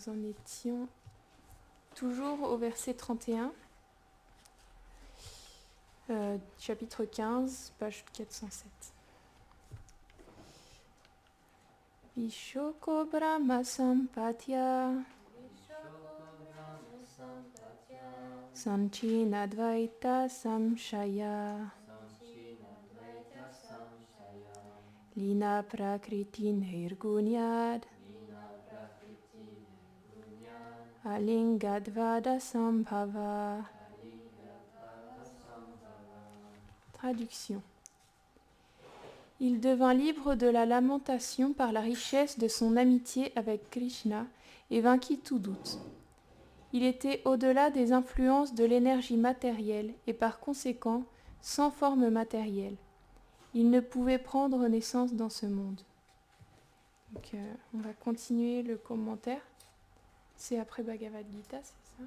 nous en étions toujours au verset 31, chapitre 15, page 407. Vishoko Brahma Sampatya Sanchinadvaita Samshaya Lina Prakriti Nirgunyad Alingadvada Sambhava. Traduction. Il devint libre de la lamentation par la richesse de son amitié avec Krishna et vainquit tout doute. Il était au-delà des influences de l'énergie matérielle et par conséquent sans forme matérielle. Il ne pouvait prendre naissance dans ce monde. Donc, on va continuer le commentaire. C'est après Bhagavad Gita, c'est ça ?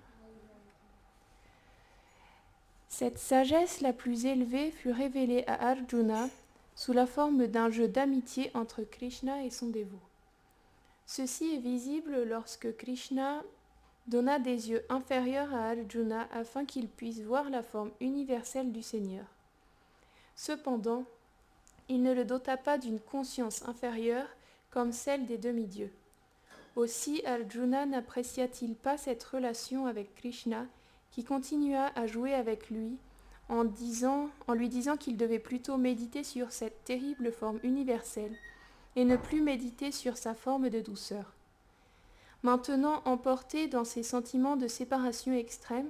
Cette sagesse la plus élevée fut révélée à Arjuna sous la forme d'un jeu d'amitié entre Krishna et son dévot. Ceci est visible lorsque Krishna donna des yeux inférieurs à Arjuna afin qu'il puisse voir la forme universelle du Seigneur. Cependant, il ne le dota pas d'une conscience inférieure comme celle des demi-dieux. Aussi Arjuna n'apprécia-t-il pas cette relation avec Krishna qui continua à jouer avec lui en lui disant qu'il devait plutôt méditer sur cette terrible forme universelle et ne plus méditer sur sa forme de douceur. Maintenant emporté dans ses sentiments de séparation extrême,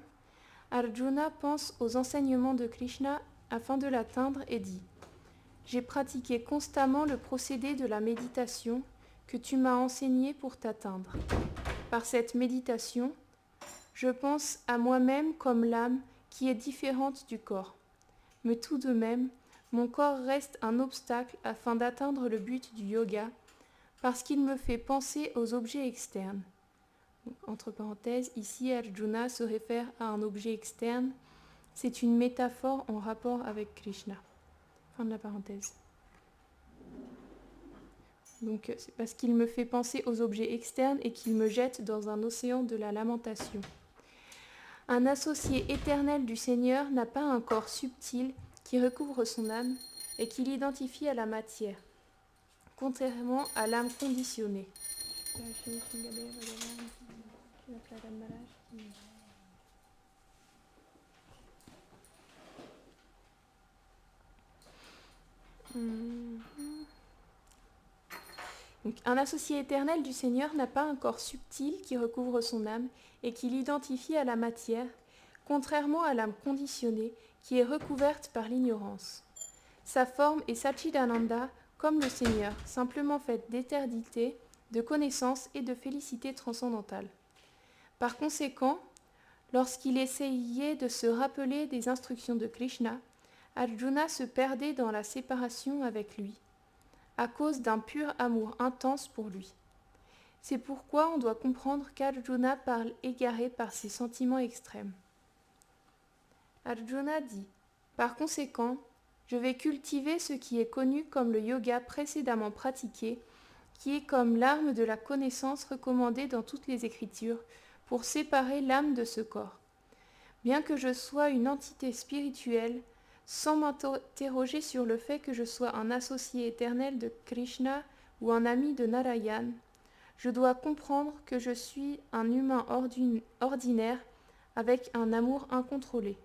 Arjuna pense aux enseignements de Krishna afin de l'atteindre et dit « J'ai pratiqué constamment le procédé de la méditation que tu m'as enseigné pour t'atteindre. Par cette méditation, je pense à moi-même comme l'âme qui est différente du corps. Mais tout de même, mon corps reste un obstacle afin d'atteindre le but du yoga parce qu'il me fait penser aux objets externes. » Entre parenthèses, ici Arjuna se réfère à un objet externe. C'est une métaphore en rapport avec Krishna. Fin de la parenthèse. Donc c'est parce qu'il me fait penser aux objets externes et qu'il me jette dans un océan de la lamentation. Un associé éternel du Seigneur n'a pas un corps subtil qui recouvre son âme et qui l'identifie à la matière, contrairement à l'âme conditionnée. Donc, un associé éternel du Seigneur n'a pas un corps subtil qui recouvre son âme et qui l'identifie à la matière, contrairement à l'âme conditionnée qui est recouverte par l'ignorance. Sa forme est Satchidananda comme le Seigneur, simplement faite d'éternité, de connaissance et de félicité transcendantale. Par conséquent, lorsqu'il essayait de se rappeler des instructions de Krishna, Arjuna se perdait dans la séparation avec lui, à cause d'un pur amour intense pour lui. C'est pourquoi on doit comprendre qu'Arjuna parle égaré par ses sentiments extrêmes. Arjuna dit « Par conséquent, je vais cultiver ce qui est connu comme le yoga précédemment pratiqué, qui est comme l'arme de la connaissance recommandée dans toutes les écritures pour séparer l'âme de ce corps. Bien que je sois une entité spirituelle, sans m'interroger sur le fait que je sois un associé éternel de Krishna ou un ami de Narayan, je dois comprendre que je suis un humain ordinaire avec un amour incontrôlé.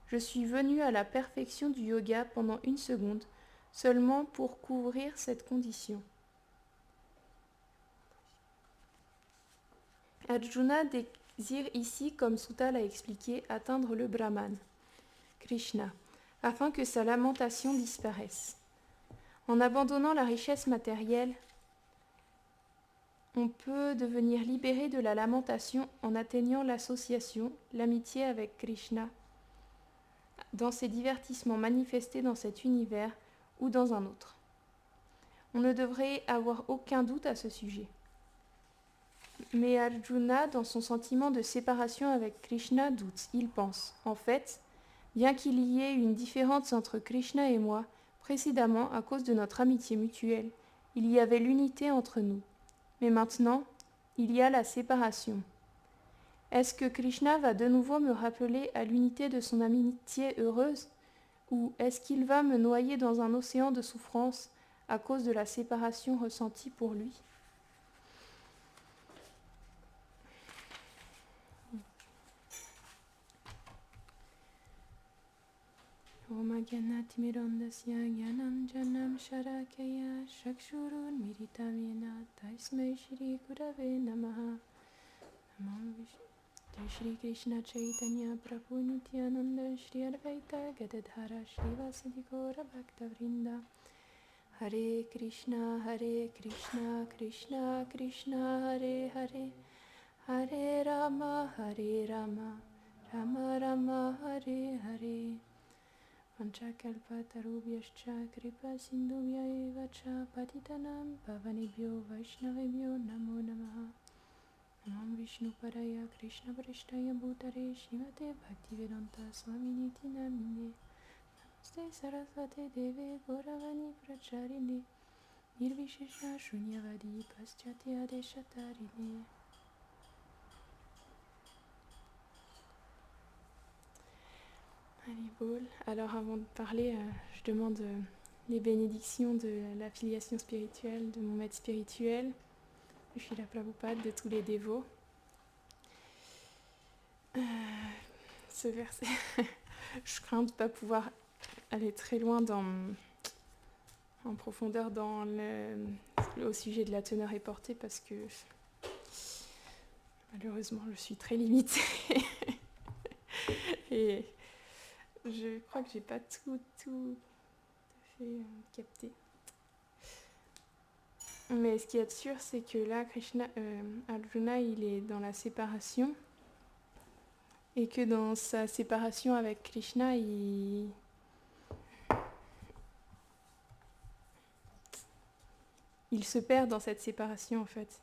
Je suis venu à la perfection du yoga pendant 1 seconde, seulement pour couvrir cette condition. Arjuna désire ici, comme Sutta l'a expliqué, atteindre le Brahman, Krishna, afin que sa lamentation disparaisse. En abandonnant la richesse matérielle, on peut devenir libéré de la lamentation en atteignant l'association, l'amitié avec Krishna, dans ses divertissements manifestés dans cet univers ou dans un autre. On ne devrait avoir aucun doute à ce sujet. Mais Arjuna, dans son sentiment de séparation avec Krishna, doute. Il pense, en fait, bien qu'il y ait une différence entre Krishna et moi, précédemment, à cause de notre amitié mutuelle, il y avait l'unité entre nous. Mais maintenant, il y a la séparation. Est-ce que Krishna va de nouveau me rappeler à l'unité de son amitié heureuse, ou est-ce qu'il va me noyer dans un océan de souffrance à cause de la séparation ressentie pour lui? Om Gyanatimirandasya Gyananjanam Sharakaya Chakshurun Miritamena Tasmai Shri Gurave Namaha. Namam Vishnu Shri Krishna Chaitanya Prabhu Nityananda Shri Advaita Gadadhara Shri Vasadi Gaura Bhaktavrinda. Hare Krishna Krishna Krishna Hare Hare Hare Rama Rama Rama Hare Hare. Vanchakalpatarubhyascha kripa sindhubhya eva cha patitanam pavanebhyo vaishnavebhyo namo namaha. Namam Vishnu Padaya Krishna Prashtaya Bhutare Shrimate Bhaktivedanta Swaminiti Namine. Namaste Saraswate Deve Gauravani Pracharine Nirvishesha Shunyavadi Paschatya Deshatarine. Haribol. Alors avant de parler, je demande les bénédictions de la filiation spirituelle, de mon maître spirituel, de Srila Prabhupada, de tous les dévots. Ce verset, je crains de ne pas pouvoir aller très loin en profondeur au sujet de la teneur et portée parce que malheureusement je suis très limitée. Et je crois que j'ai pas tout à fait capté. Mais ce qui est sûr, c'est que là, Arjuna, il est dans la séparation. Et que dans sa séparation avec Krishna, il se perd dans cette séparation, en fait.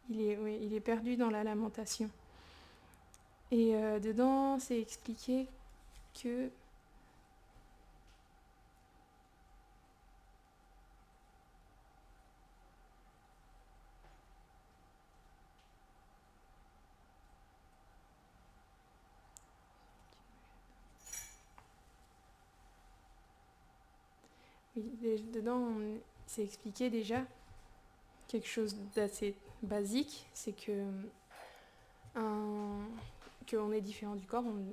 Il est perdu dans la lamentation. Et dedans, c'est expliqué que dedans, c'est expliqué déjà quelque chose d'assez basique, c'est que qu'on est différent du corps, on le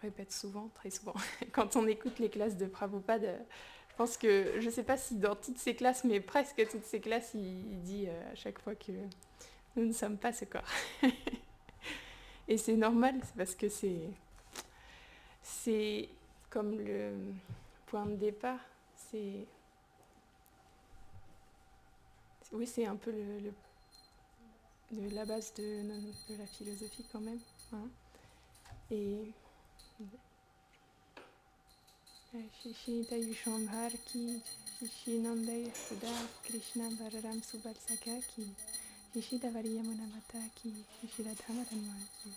répète souvent, très souvent. Quand on écoute les classes de Prabhupada, je pense que, je ne sais pas si dans toutes ces classes, mais presque toutes ces classes, il dit à chaque fois que nous ne sommes pas ce corps. Et c'est normal, c'est parce que c'est comme le point de départ, oui, c'est un peu la base de la philosophie quand même. Hein. Et Shishita Yushambhar ki, Shishinandaya Suda, Krishna Balaram Subalsaka ki, Shishita Variyamuna Mata ki, Shishita Dhamaranwa ki.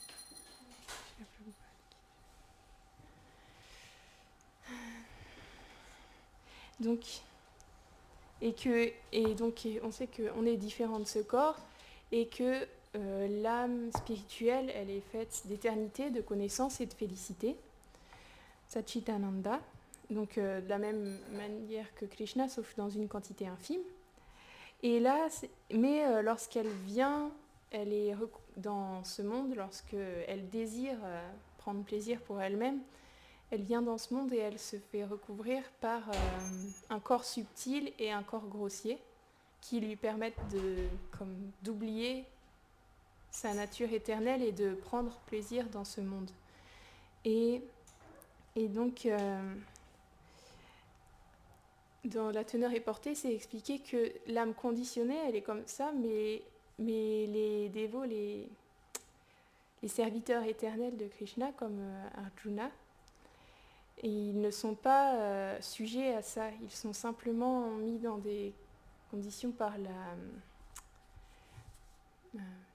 Donc, on sait qu'on est différent de ce corps et que l'âme spirituelle, elle est faite d'éternité, de connaissance et de félicité. Satchitananda, donc de la même manière que Krishna, sauf dans une quantité infime. Et là, mais lorsqu'elle vient, elle est dans ce monde, lorsqu'elle désire prendre plaisir pour elle-même, elle vient dans ce monde et elle se fait recouvrir par un corps subtil et un corps grossier qui lui permettent d'oublier sa nature éternelle et de prendre plaisir dans ce monde. Et donc, dans la teneur et portée, c'est expliqué que l'âme conditionnée, elle est comme ça, mais les dévots, les serviteurs éternels de Krishna, comme Arjuna, ils ne sont pas sujets à ça. Ils sont simplement mis dans des conditions par la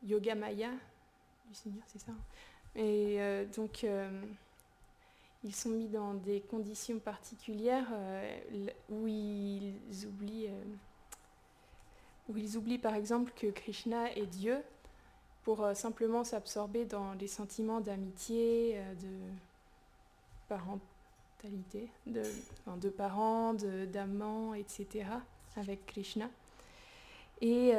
Yoga Maya du Seigneur, c'est ça. Et donc, ils sont mis dans des conditions particulières où ils oublient où ils oublient par exemple que Krishna est Dieu pour simplement s'absorber dans les sentiments d'amitié, de parentalité, de parents, d'amants, etc. avec Krishna. Et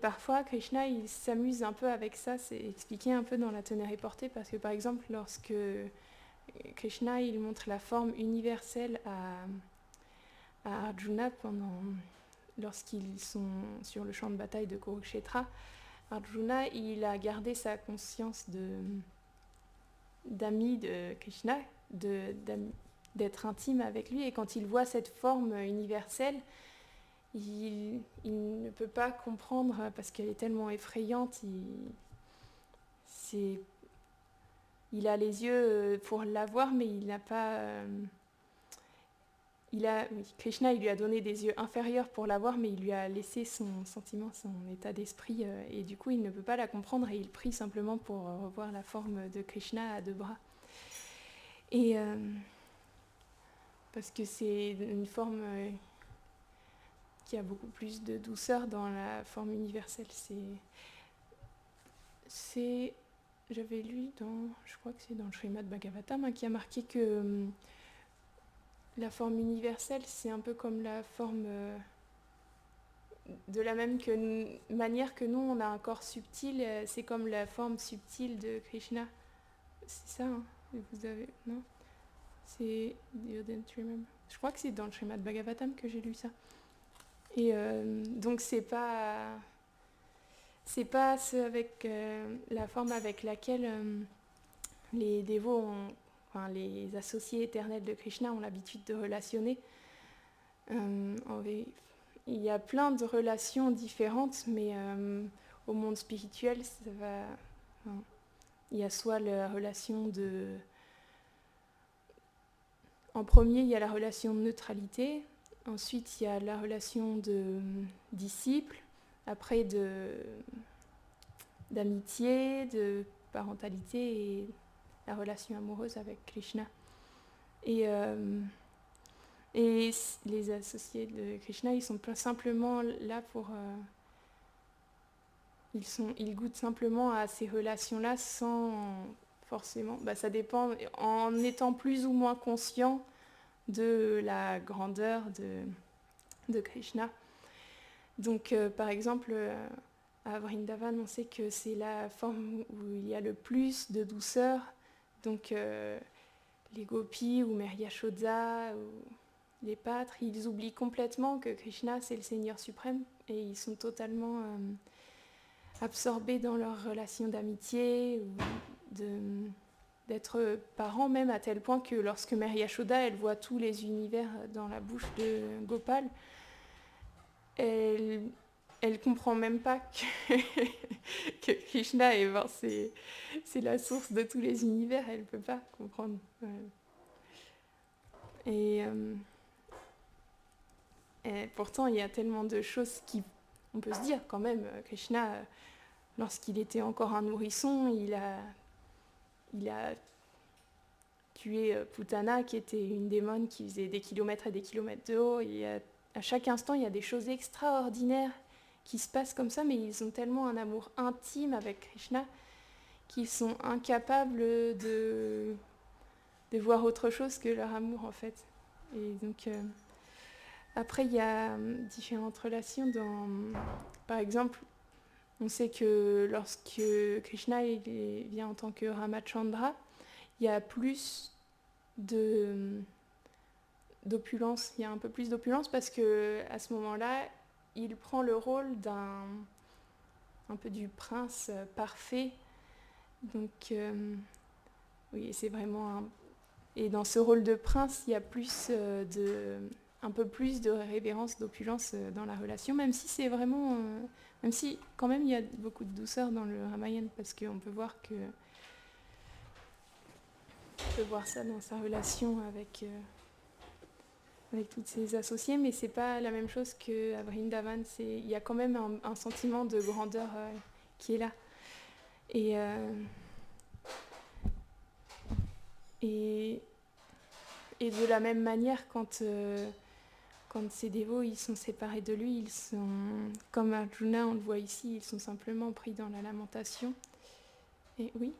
parfois, Krishna, il s'amuse un peu avec ça, c'est expliqué un peu dans la Tonnerre et Portée, parce que par exemple, lorsque Krishna, il montre la forme universelle à Arjuna lorsqu'ils sont sur le champ de bataille de Kurukshetra, Arjuna, il a gardé sa conscience d'ami de Krishna, d'être intime avec lui, et quand il voit cette forme universelle, il ne peut pas comprendre parce qu'elle est tellement effrayante. Il a les yeux pour la voir, mais il n'a pas. Krishna, il lui a donné des yeux inférieurs pour la voir, mais il lui a laissé son sentiment, son état d'esprit, et du coup, il ne peut pas la comprendre, et il prie simplement pour revoir la forme de Krishna à deux bras. Et parce que c'est une forme qui a beaucoup plus de douceur dans la forme universelle. J'avais lu je crois que c'est dans le Srimad Bhagavatam, qui a marqué que la forme universelle, c'est un peu comme la forme, de la même manière que nous, on a un corps subtil, c'est comme la forme subtile de Krishna. C'est ça, hein? Vous avez... Non? C'est... You didn't remember. Je crois que c'est dans le Srimad Bhagavatam que j'ai lu ça. Et donc c'est pas avec la forme avec laquelle les dévots les associés éternels de Krishna ont l'habitude de relationner. Il y a plein de relations différentes, mais au monde spirituel, il y a soit la relation en premier, il y a la relation de neutralité. Ensuite, il y a la relation de disciple. Après, d'amitié, de parentalité et la relation amoureuse avec Krishna. Et les associés de Krishna, ils sont simplement là pour... ils goûtent simplement à ces relations-là sans forcément... ça dépend, en étant plus ou moins conscient de la grandeur de Krishna. Donc, par exemple, à Vrindavan, on sait que c'est la forme où il y a le plus de douceur. Donc, les gopis ou Mère Yashoda ou les pâtres, ils oublient complètement que Krishna, c'est le Seigneur suprême, et ils sont totalement absorbés dans leur relation d'amitié ou d'être parents, même à tel point que lorsque Mère Yashoda, elle voit tous les univers dans la bouche de Gopal, elle comprend même pas que Krishna c'est la source de tous les univers, elle peut pas comprendre. Et pourtant, il y a tellement de choses on peut se dire quand même, Krishna, lorsqu'il était encore un nourrisson, il a tué Putana, qui était une démone qui faisait des kilomètres et des kilomètres de haut. Et à chaque instant, il y a des choses extraordinaires qui se passent comme ça, mais ils ont tellement un amour intime avec Krishna qu'ils sont incapables de voir autre chose que leur amour, en fait. Et donc... Après, il y a différentes relations par exemple, on sait que lorsque Krishna vient en tant que Ramachandra, il y a plus d'opulence, il y a un peu plus d'opulence parce que à ce moment-là, il prend le rôle un peu du prince parfait. Donc, oui, c'est vraiment Et dans ce rôle de prince, il y a un peu plus de révérence, d'opulence dans la relation, même si c'est vraiment... même si quand même il y a beaucoup de douceur dans le Ramayana, parce qu'on peut voir ça dans sa relation avec toutes ses associés, mais c'est pas la même chose qu'à Vrindavan. Il y a quand même un sentiment de grandeur qui est là. Et de la même manière, quand quand ces dévots ils sont séparés de lui, ils sont, comme Arjuna, on le voit ici, ils sont simplement pris dans la lamentation. Et oui.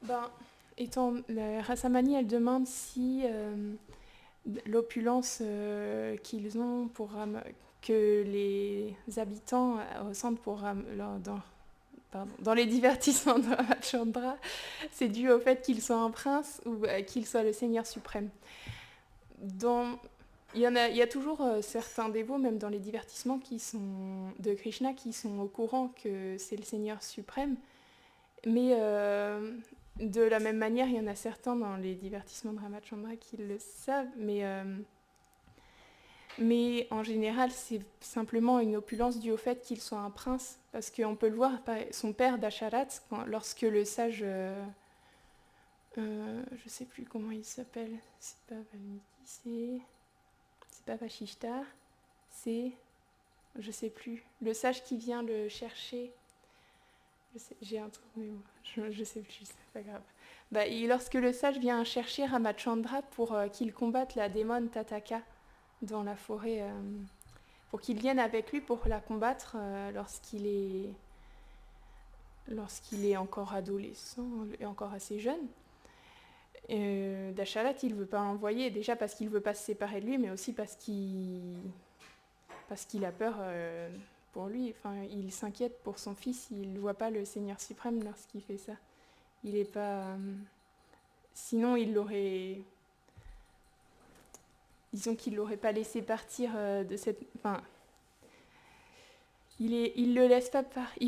Ben, Rasamani, elle demande si l'opulence qu'ils ont que les habitants ressentent dans les divertissements de Ramachandra, c'est dû au fait qu'il soit un prince ou qu'il soit le Seigneur suprême. Il y a toujours certains dévots, même dans les divertissements de Krishna, qui sont au courant que c'est le Seigneur suprême. Mais de la même manière, il y en a certains dans les divertissements de Ramachandra qui le savent, mais en général, c'est simplement une opulence due au fait qu'il soit un prince. Parce qu'on peut le voir, son père Dasharat, lorsque le sage, je ne sais plus comment il s'appelle, c'est pas Valmiki, c'est pas Vashishta, c'est, je sais plus, le sage qui vient le chercher. J'ai un truc, mais je sais plus, c'est pas grave. Lorsque le sage vient chercher Ramachandra pour qu'il combatte la démon Tataka dans la forêt, pour qu'il vienne avec lui pour la combattre lorsqu'il est encore adolescent et encore assez jeune. Dasharat, il ne veut pas l'envoyer, déjà parce qu'il ne veut pas se séparer de lui, mais aussi parce qu'il a peur pour lui. Enfin, il s'inquiète pour son fils, il ne voit pas le Seigneur suprême lorsqu'il fait ça. Il n'est pas... sinon, il l'aurait... Disons qu'il ne l'aurait pas laissé partir de cette... Enfin, il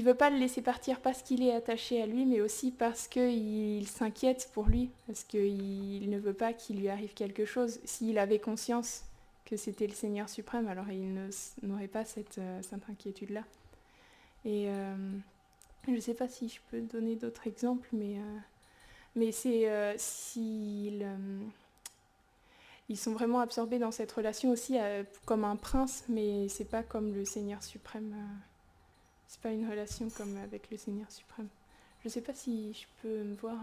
veut pas le laisser partir parce qu'il est attaché à lui, mais aussi parce qu'il s'inquiète pour lui, parce qu'il ne veut pas qu'il lui arrive quelque chose. S'il avait conscience que c'était le Seigneur suprême, alors il n'aurait pas cette inquiétude-là. Et je ne sais pas si je peux donner d'autres exemples, mais c'est ils sont vraiment absorbés dans cette relation aussi comme un prince, mais c'est pas comme le Seigneur suprême. C'est pas une relation comme avec le Seigneur suprême. Je sais pas si je peux me voir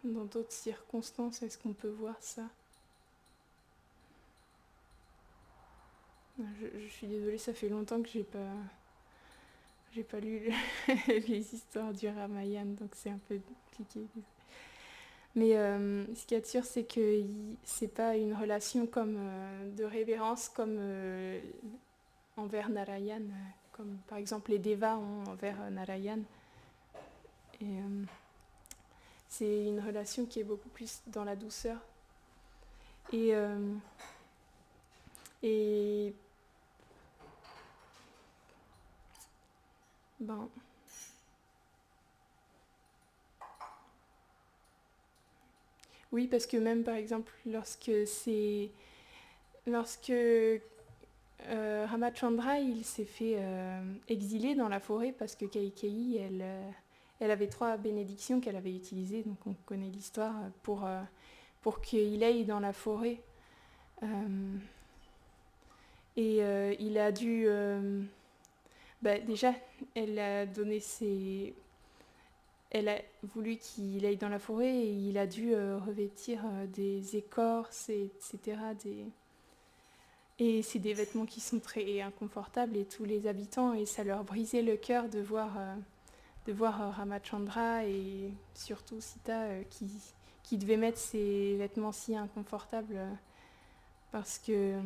dans d'autres circonstances. Est-ce qu'on peut voir ça? Je suis désolée, ça fait longtemps que j'ai pas lu les histoires du Ramayana, donc c'est un peu compliqué. Mais ce qu'il y a de sûr, c'est que c'est pas une relation comme de révérence comme envers Narayan, comme par exemple les Devas ont envers Narayan. Et c'est une relation qui est beaucoup plus dans la douceur. Et ben... Oui, parce que même par exemple, lorsque Ramachandra il s'est fait exiler dans la forêt parce que Kaikeyi, elle avait 3 bénédictions qu'elle avait utilisées, donc on connaît l'histoire, pour qu'il aille dans la forêt. Il a dû... déjà, elle a donné elle a voulu qu'il aille dans la forêt et il a dû revêtir des écorces, etc. Et c'est des vêtements qui sont très inconfortables et tous les habitants, et ça leur brisait le cœur de voir Ramachandra et surtout Sita qui devait mettre ces vêtements si inconfortables parce que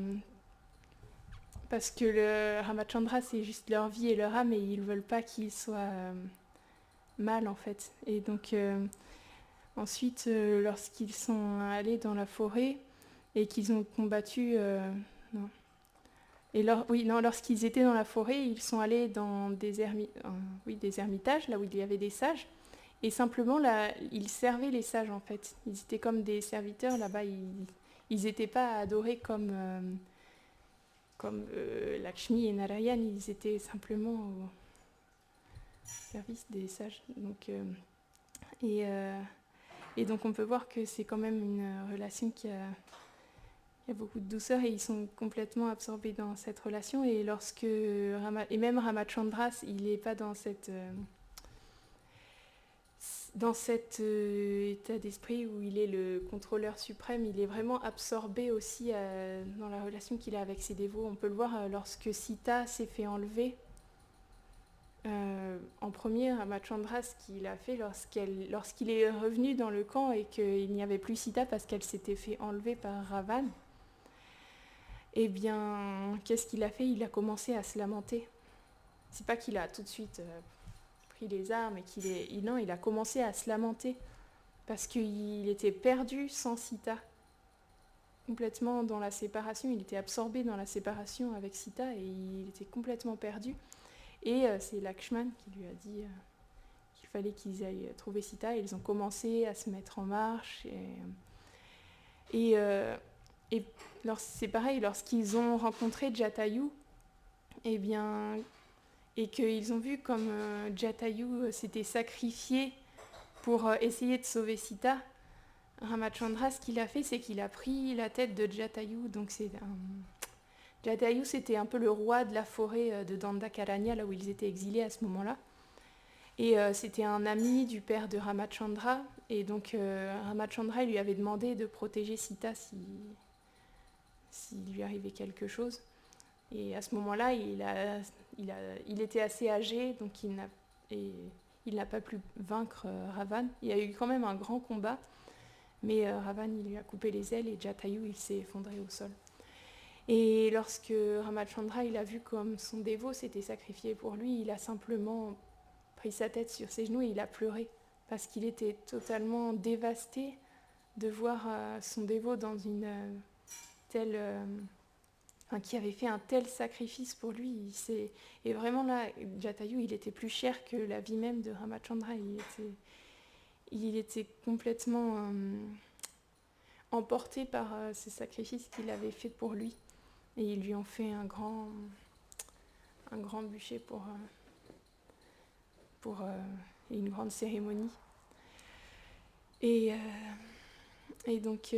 le Ramachandra c'est juste leur vie et leur âme et ils veulent pas qu'ils soient mal en fait. Et donc ensuite lorsqu'ils sont allés dans la forêt et qu'ils ont combattu lorsqu'ils étaient dans la forêt, ils sont allés dans des ermitages, là où il y avait des sages. Et simplement, là, ils servaient les sages, en fait. Ils étaient comme des serviteurs, là-bas. Ils n'étaient pas adorés comme Lakshmi et Narayan. Ils étaient simplement au service des sages. Donc, et donc, on peut voir que c'est quand même une relation qui a y a beaucoup de douceur et ils sont complètement absorbés dans cette relation. Et et même Ramachandra, il n'est pas dans cet état d'esprit où il est le contrôleur suprême. Il est vraiment absorbé aussi dans la relation qu'il a avec ses dévots. On peut le voir lorsque Sita s'est fait enlever. En premier, Ramachandra, ce qu'il a fait lorsqu'il est revenu dans le camp et qu'il n'y avait plus Sita parce qu'elle s'était fait enlever par Ravan, eh bien, qu'est-ce qu'il a fait? Il a commencé à se lamenter. C'est pas qu'il a tout de suite pris les armes et non, il a commencé à se lamenter parce qu'il était perdu sans Sita, complètement dans la séparation. Il était absorbé dans la séparation avec Sita et il était complètement perdu. Et c'est Lakshman qui lui a dit qu'il fallait qu'ils aillent trouver Sita. Et ils ont commencé à se mettre en marche. Et c'est pareil, lorsqu'ils ont rencontré Jatayu, eh bien, et qu'ils ont vu comme Jatayu s'était sacrifié pour essayer de sauver Sita, Ramachandra, ce qu'il a fait, c'est qu'il a pris la tête de Jatayu. Donc Jatayu, c'était un peu le roi de la forêt de Dandakaranya, là où ils étaient exilés à ce moment-là. Et c'était un ami du père de Ramachandra. Et donc Ramachandra lui avait demandé de protéger Sita s'il lui arrivait quelque chose. Et à ce moment-là, il était assez âgé, donc il n'a pas pu vaincre Ravan. Il y a eu quand même un grand combat, mais Ravan, il lui a coupé les ailes et Jatayu, il s'est effondré au sol. Et lorsque Ramachandra, il a vu comme son dévot s'était sacrifié pour lui, il a simplement pris sa tête sur ses genoux et il a pleuré parce qu'il était totalement dévasté de voir son dévot dans une telle... qui avait fait un tel sacrifice pour lui. Et vraiment là, Jatayu, il était plus cher que la vie même de Ramachandra. Il était complètement emporté par ce sacrifice qu'il avait fait pour lui. Et ils lui ont fait un grand bûcher pour une grande cérémonie. Et donc,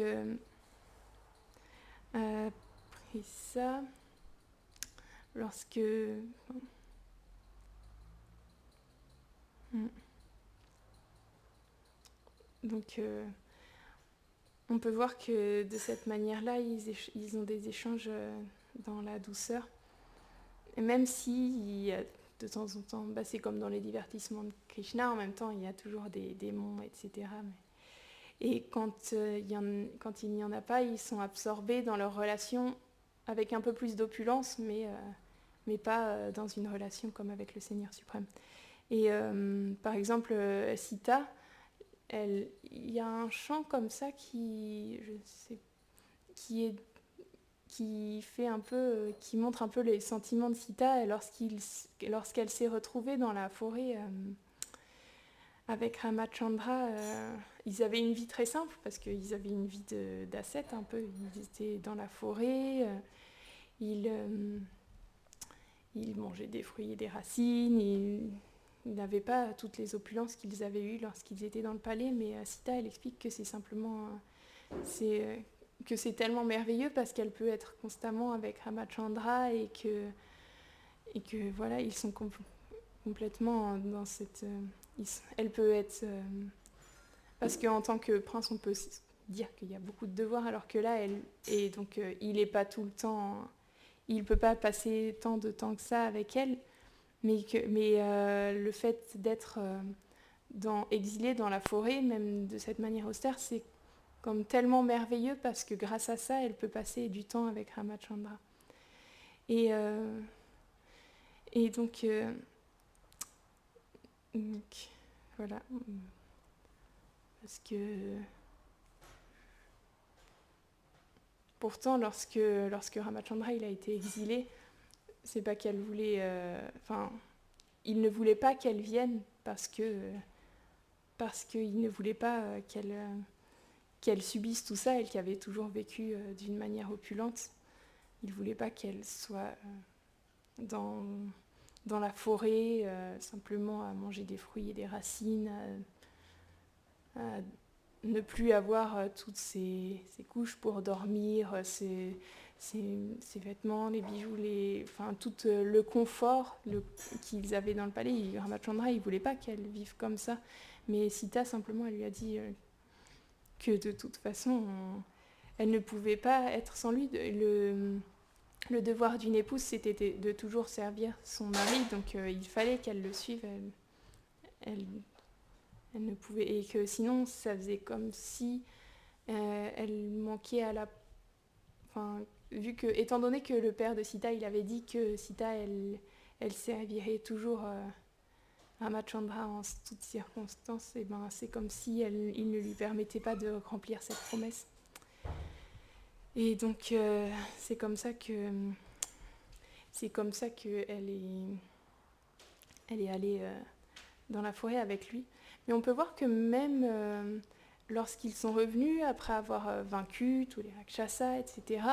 après ça, lorsque... Donc, on peut voir que de cette manière-là, ils ont des échanges dans la douceur. Et même si de temps en temps, c'est comme dans les divertissements de Krishna, en même temps, il y a toujours des démons, etc. Et quand il n'y en a pas, ils sont absorbés dans leur relation avec un peu plus d'opulence, mais pas dans une relation comme avec le Seigneur suprême. Et par exemple, Sita, il y a un chant comme ça qui montre un peu les sentiments de Sita lorsqu'elle s'est retrouvée dans la forêt avec Ramachandra. Ils avaient une vie très simple parce qu'ils avaient une vie d'ascète un peu. Ils étaient dans la forêt, ils mangeaient des fruits et des racines. Ils n'avaient pas toutes les opulences qu'ils avaient eues lorsqu'ils étaient dans le palais, mais Sita, elle explique que c'est simplement... que c'est tellement merveilleux parce qu'elle peut être constamment avec Ramachandra et que voilà, ils sont complètement dans cette... elle peut être... parce qu'en tant que prince, on peut dire qu'il y a beaucoup de devoirs, alors que là, il n'est pas tout le temps... Il ne peut pas passer tant de temps que ça avec elle, mais le fait d'être exilé dans la forêt, même de cette manière austère, c'est comme tellement merveilleux parce que grâce à ça, elle peut passer du temps avec Ramachandra. Et donc, voilà. Parce que pourtant, lorsque Ramachandra il a été exilé, c'est pas qu'elle voulait... il ne voulait pas qu'elle vienne parce qu'il ne voulait pas qu'elle subisse tout ça, elle qui avait toujours vécu d'une manière opulente. Il ne voulait pas qu'elle soit dans la forêt, simplement à manger des fruits et des racines, à ne plus avoir toutes ces couches pour dormir, ses vêtements, les bijoux, enfin, tout le confort qu'ils avaient dans le palais. Ramachandra, il ne voulait pas qu'elle vive comme ça. Mais Sita, simplement, elle lui a dit que de toute façon, elle ne pouvait pas être sans lui. Le devoir d'une épouse, c'était de toujours servir son mari. Donc il fallait qu'elle le suive. Elle ne pouvait... Et que sinon, ça faisait comme si elle manquait à la... Enfin, étant donné que le père de Sita, il avait dit que Sita, elle servirait toujours Ramachandra en toutes circonstances, et ben c'est comme si il ne lui permettait pas de remplir cette promesse. Et donc c'est comme ça que elle est allée dans la forêt avec lui. Mais on peut voir que même lorsqu'ils sont revenus après avoir vaincu tous les Rakshasas, etc.,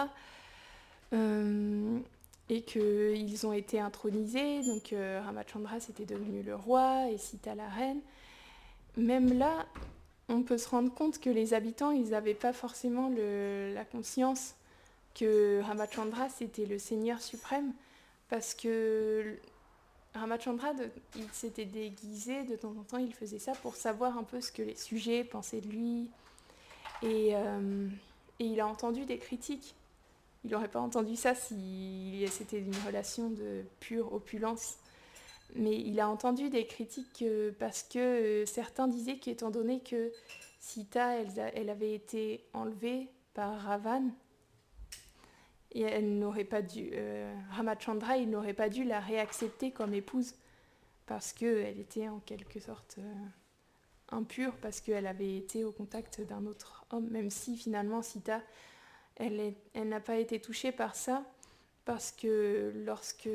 et qu'ils ont été intronisés, donc Ramachandra c'était devenu le roi et Sita la reine. Même là, on peut se rendre compte que les habitants, ils n'avaient pas forcément la conscience que Ramachandra c'était le seigneur suprême, parce que Ramachandra, il s'était déguisé, de temps en temps il faisait ça pour savoir un peu ce que les sujets pensaient de lui, et il a entendu des critiques. Il n'aurait pas entendu ça si c'était une relation de pure opulence. Mais il a entendu des critiques parce que certains disaient qu'étant donné que Sita, elle avait été enlevée par Ravan, et elle n'aurait pas dû... Ramachandra, il n'aurait pas dû la réaccepter comme épouse parce qu'elle était en quelque sorte impure, parce qu'elle avait été au contact d'un autre homme, même si finalement Sita... Elle n'a pas été touchée par ça, parce que lorsque...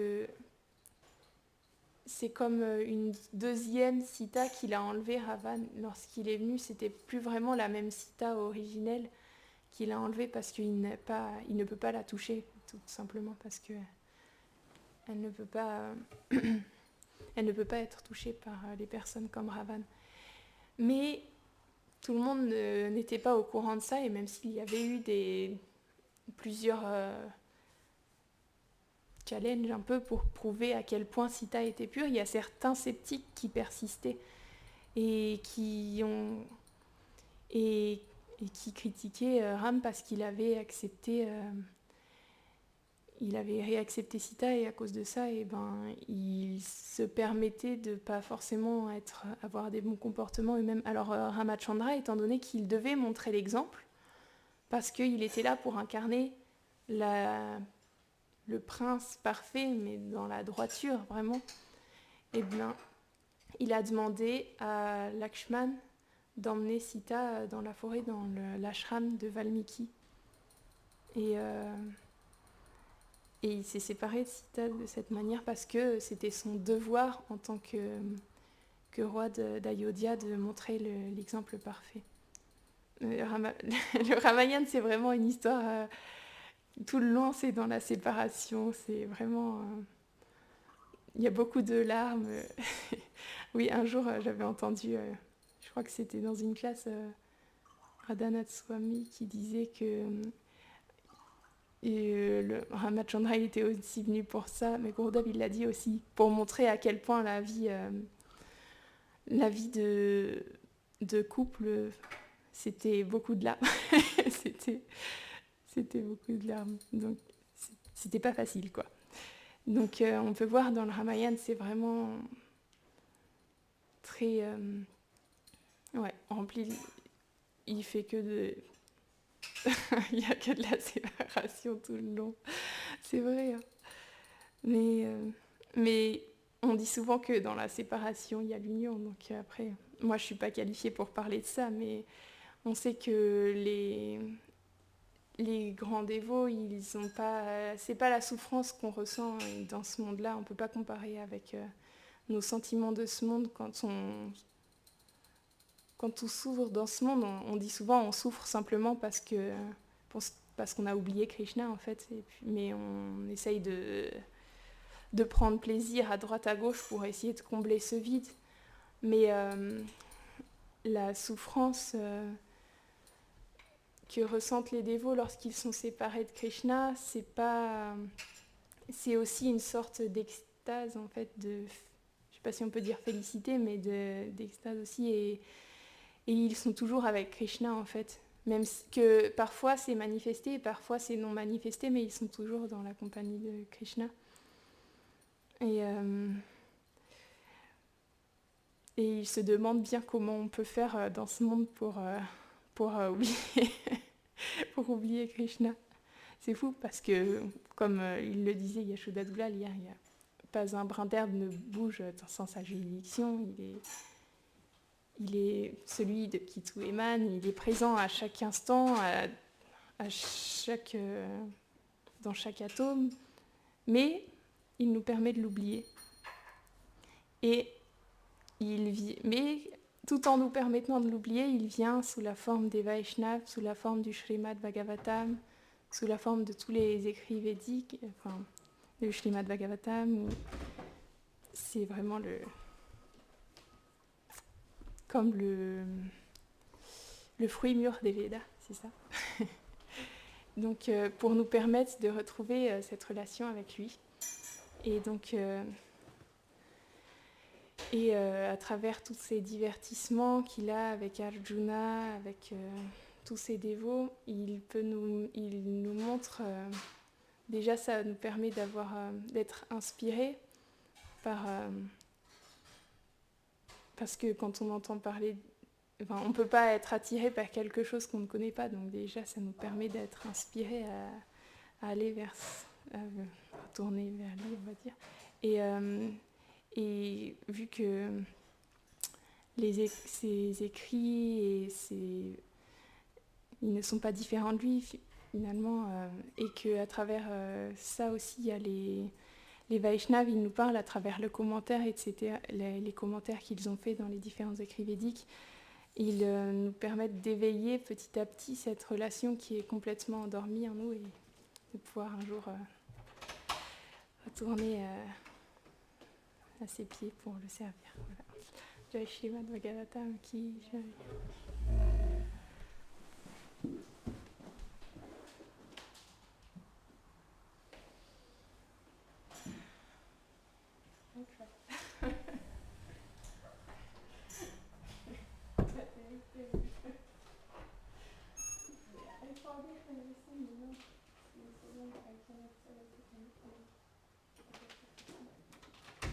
C'est comme une deuxième Sita qu'il a enlevée, Ravan. Lorsqu'il est venu, c'était plus vraiment la même Sita originelle qu'il a enlevée, parce qu'il ne peut pas la toucher, tout simplement parce que elle ne peut pas être touchée par les personnes comme Ravan. Mais tout le monde n'était pas au courant de ça, et même s'il y avait eu plusieurs challenges un peu pour prouver à quel point Sita était pure, il y a certains sceptiques qui persistaient et qui critiquaient Ram parce qu'il avait réaccepté Sita, et à cause de ça, il se permettait de pas forcément avoir des bons comportements eux-mêmes. Alors Ramachandra, étant donné qu'il devait montrer l'exemple, parce qu'il était là pour incarner le prince parfait, mais dans la droiture, vraiment, il a demandé à Lakshman d'emmener Sita dans la forêt, dans l'ashram de Valmiki. Et il s'est séparé de Sita de cette manière parce que c'était son devoir en tant que roi d'Ayodhya de montrer l'exemple parfait. Le Ramayana, c'est vraiment une histoire... tout le long, c'est dans la séparation. C'est vraiment... il y a beaucoup de larmes. Oui, un jour, j'avais entendu... je crois que c'était dans une classe... Radhanath Swami qui disait que... le Ramachandra, il était aussi venu pour ça. Mais Gurudev, il l'a dit aussi. Pour montrer à quel point la vie de couple... c'était beaucoup de larmes. C'était beaucoup de larmes. Donc, c'était pas facile, quoi. Donc, on peut voir dans le Ramayana, c'est vraiment très... rempli. Il fait que de... il n'y a que de la séparation tout le long. C'est vrai. Hein. Mais on dit souvent que dans la séparation, il y a l'union. Donc, après, moi, je ne suis pas qualifiée pour parler de ça, mais on sait que les grands dévots, ils ont pas... c'est pas la souffrance qu'on ressent dans ce monde-là. On ne peut pas comparer avec nos sentiments de ce monde quand on souffre dans ce monde. On dit souvent on souffre simplement parce qu'on a oublié Krishna, en fait. Mais on essaye de prendre plaisir à droite à gauche pour essayer de combler ce vide. Mais la souffrance... que ressentent les dévots lorsqu'ils sont séparés de Krishna, c'est aussi une sorte d'extase, en fait, je ne sais pas si on peut dire félicité, mais d'extase aussi, et ils sont toujours avec Krishna, en fait. Même que parfois c'est manifesté et parfois c'est non manifesté, mais ils sont toujours dans la compagnie de Krishna. Et ils se demandent bien comment on peut faire dans ce monde pour oublier, pour oublier Krishna. C'est fou parce que, comme il le disait Yashoda Dulal hier, il n'y a pas un brin d'herbe ne bouge sans sa juridiction. Il est celui de qui tout émane, il est présent à chaque instant, dans chaque atome, mais il nous permet de l'oublier. Mais tout en nous permettant de l'oublier, il vient sous la forme des Vaishnavas, sous la forme du Srimad Bhagavatam, sous la forme de tous les écrits védiques, enfin, le Srimad Bhagavatam, c'est vraiment comme le fruit mûr des Védas, c'est ça. Donc, pour nous permettre de retrouver cette relation avec lui. Et donc, à travers tous ces divertissements qu'il a avec Arjuna, avec tous ses dévots, il nous montre, déjà ça nous permet d'être inspirés parce que quand on entend parler, enfin, on ne peut pas être attiré par quelque chose qu'on ne connaît pas, donc déjà ça nous permet d'être inspirés à aller à tourner vers lui, on va dire. Et vu que ses écrits ils ne sont pas différents de lui finalement, et qu'à travers ça aussi il y a les Vaishnavas, ils nous parlent à travers le commentaire, etc., les commentaires qu'ils ont faits dans les différents écrits védiques, ils nous permettent d'éveiller petit à petit cette relation qui est complètement endormie en nous et de pouvoir un jour retourner à ses pieds pour le servir. Voilà. Jai Srimad Bhagavatam ki Jai. Okay.